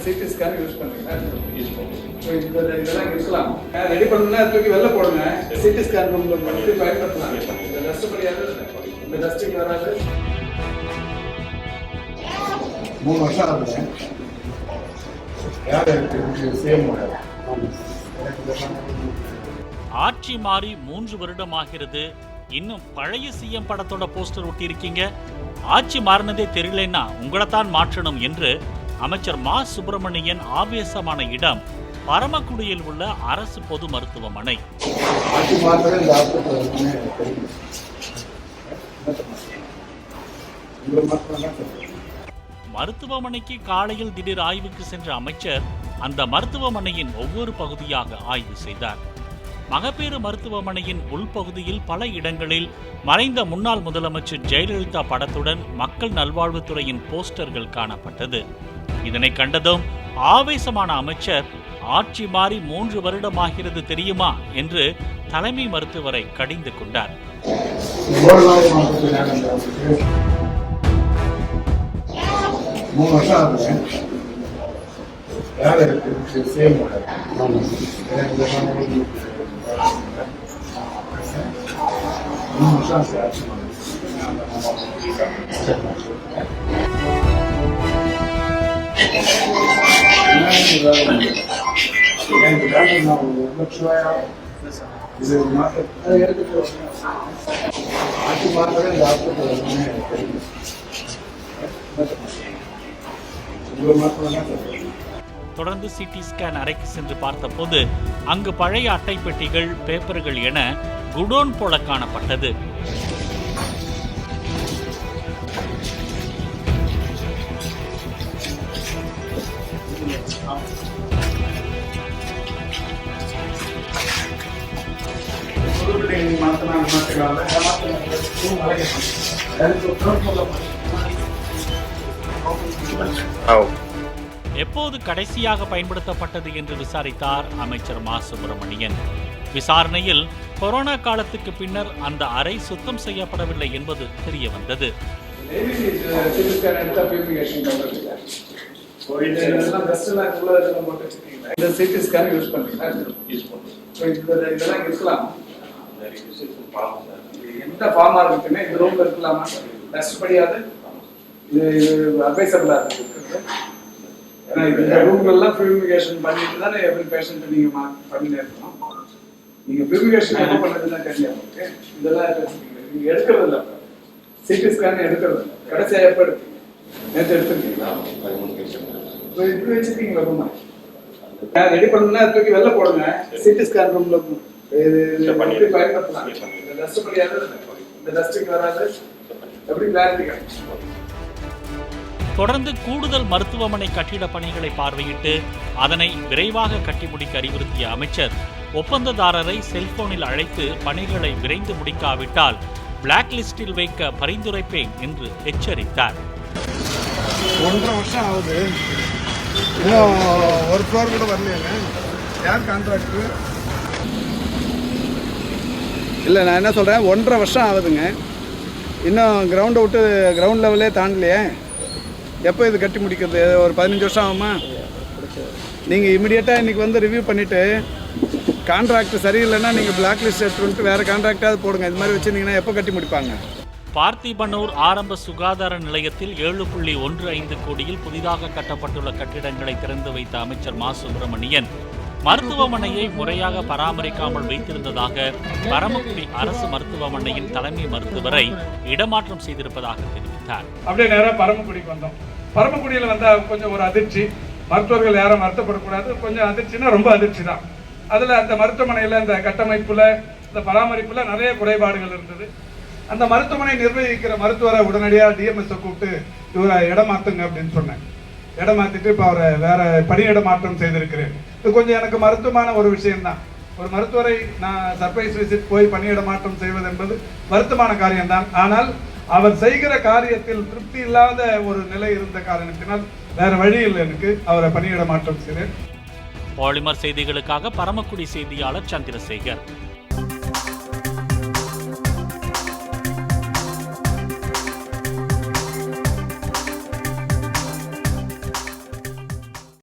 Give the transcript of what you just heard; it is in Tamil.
சிடி ஸ்கேன் யூஸ் பண்ணுறீங்களா? யூஸ் பண்ணுறோம். ஸோ இதெல்லாம் இருக்கலாம். ரெடி பண்ணணும்னா தூக்கி வெளில போடுங்க. சிடி ஸ்கேன் ரூமில் பண்ணி பயன்படுத்தலாம். இந்த டஸ்ட் படியாது, இந்த டஸ்டிங் வராது. 3 வருஷம் ஆகுது. யார் எனக்கு சேம் ஆட்சி மாறி 3 வருடம் ஆகிறது. இன்னும் பழைய சிஎம் படத்தோட போஸ்டர் ஒட்டியிருக்கீங்க. ஆட்சி மாறினதே தெரியலன்னா உங்களைத்தான் மாற்றணும் என்று அமைச்சர் மா சுப்பிரமணியன் ஆவேசமான இடம் பரமக்குடியில் உள்ள அரசு பொது மருத்துவமனை. மருத்துவமனைக்கு காலையில் திடீர் ஆய்வுக்கு சென்ற அமைச்சர் அந்த மருத்துவமனையின் ஒவ்வொரு பகுதியாக ஆய்வு செய்தார். மகப்பேறு மருத்துவமனையின் உள்பகுதியில் பல இடங்களில் மறைந்த முன்னாள் முதலமைச்சர் ஜெயலலிதா படத்துடன் மக்கள் நல்வாழ்வுத்துறையின் போஸ்டர்கள் காணப்பட்டது. இதனை கண்டதும் ஆவேசமான அமைச்சர், ஆட்சி மாறி 3 வருடமாகிறது தெரியுமா என்று தலைமை மருத்துவரை கடிந்து கொண்டார். தொடர்ந்து சிடி ஸ்கேன் அறைக்கு சென்று பார்த்தபோது அங்கு பழைய அட்டை பெட்டிகள், பேப்பர்கள் என குடோன் போல காணப்பட்டது. எப்போது கடைசியாக பயன்படுத்தப்பட்டது என்று விசாரித்தார் அமைச்சர் மா சுப்பிரமணியன். விசாரணையில் கொரோனா காலத்துக்கு பின்னர் அந்த அறை சுத்தம் செய்யப்படவில்லை என்பது தெரிய வந்தது. எந்த ஃபார்மா இருக்குன்னு இந்த ரூம்ல இருக்கலாமா? டஸ்ட் படியாது, இது அட்வைசபிளா இருக்கு. ஏன்னா இந்த ரூம்ல எல்லாம் பியூரிஃபிகேஷன் பண்ணிட்டு தானே எவ்ரி பேஷண்ட் நீங்க பண்ணிட்டே இருக்கணும். நீங்க பியூரிஃபிகேஷன் என்ன பண்ணதுன்னா தெரியாது. இதெல்லாம் நீங்க எடுக்கிறது இல்லை. சிடி ஸ்கேன் எடுக்கிறது இல்லை. கடைசியா எப்ப எடுத்தீங்க? நேற்று எடுத்துருக்கீங்களா? இப்படி வச்சிருக்கீங்களா ரூமா? ரெடி பண்ணணும்னா தூக்கி வெளில போடுங்க. சிடி ஸ்கேன் ரூம்ல பயன்படுத்தலாம். இந்த டஸ்ட் படியாது, இந்த டஸ்டிங் வராது. எப்படி கிளாரிட்டி கிடைக்கும்? தொடர்ந்து கூடுதல் மருத்துவமனை கட்டிட பணிகளை பார்வையிட்டு அதனை விரைவாக கட்டி முடிக்க அறிவுறுத்திய அமைச்சர், ஒப்பந்ததாரரை செல்போனில் அழைத்து பணிகளை விரைந்து முடிக்காவிட்டால் பிளாக் லிஸ்டில் வைக்க பரிந்துரைப்பேன் என்று எச்சரித்தார். 1.5 வருஷம் ஆகுது. இன்னும் ஒரு ஃப்ளோர் கூட வரலையாங்க. யார் கான்ட்ராக்டர்? இல்லை, நான் என்ன சொல்கிறேன், 1.5 வருஷம் ஆகுதுங்க. இன்னும் கிரவுண்டை விட்டு கிரவுண்ட் லெவலே தாண்டலையே. எப்போ இது கட்டி முடிக்கிறது? ஒரு 15 வருஷம் ஆகுமா? நீங்கள் இமிடியேட்டாக இன்றைக்கி வந்து ரிவ்யூ பண்ணிவிட்டு கான்ட்ராக்ட் சரியில்லைன்னா நீங்கள் பிளாக் லிஸ்ட் எடுத்துட்டு வேறு கான்ட்ராக்டாவது போடுங்க. இது மாதிரி வச்சுருந்தீங்கன்னா எப்போ கட்டி முடிப்பாங்க? பார்த்திபனூர் ஆரம்ப சுகாதார நிலையத்தில் 7.15 கோடியில் புதிதாக கட்டப்பட்டுள்ள கட்டிடங்களை திறந்து வைத்த அமைச்சர் மா சுப்பிரமணியன் மருத்துவமனையை முறையாக பராமரிக்காமல் வைத்திருந்ததாக பரமக்குடி அரசு மருத்துவமனையின் தலைமை மருத்துவரை இடமாற்றம் செய்திருப்பதாக தெரிவித்தார். அப்படியே நேராக பரமக்குடிக்கு வந்தோம். பரமக்குடியில் வந்தால் கொஞ்சம் ஒரு அதிர்ச்சி. மருத்துவர்கள் யாரும் வருத்தப்படக்கூடாது. கொஞ்சம் அதிர்ச்சினா ரொம்ப அதிர்ச்சி தான். அதில் அந்த மருத்துவமனையில் இந்த கட்டமைப்பில், இந்த பராமரிப்பில் நிறைய குறைபாடுகள் இருந்தது. அந்த மருத்துவமனை நிர்வகிக்கிற மருத்துவரை உடனடியாக டிஎம்எஸை கூப்பிட்டு இவரை இடமாற்றுங்க அப்படின்னு சொன்னேன். இடமாற்றிட்டு இப்போ அவரை வேற பணியிட மாற்றம் செய்திருக்கிறேன். இது கொஞ்சம் எனக்கு மருத்துவமான ஒரு விஷயம்தான். ஒரு மருத்துவரை நான் சர்ப்ரைஸ் விசிட் போய் பணியிட மாற்றம் செய்வது என்பது வருத்தமான காரியம்தான். ஆனால் அவர் செய்கிற காரியத்தில் திருப்தி இல்லாத ஒரு நிலை இருந்த காரணத்தினால் வேற வழி இல்லை, எனக்கு அவரை பணியிட மாற்றம் செய்தேன். பாலிமர் செய்திகளுக்காக பரமக்குடி செய்தியாளர் சந்திரசேகர்.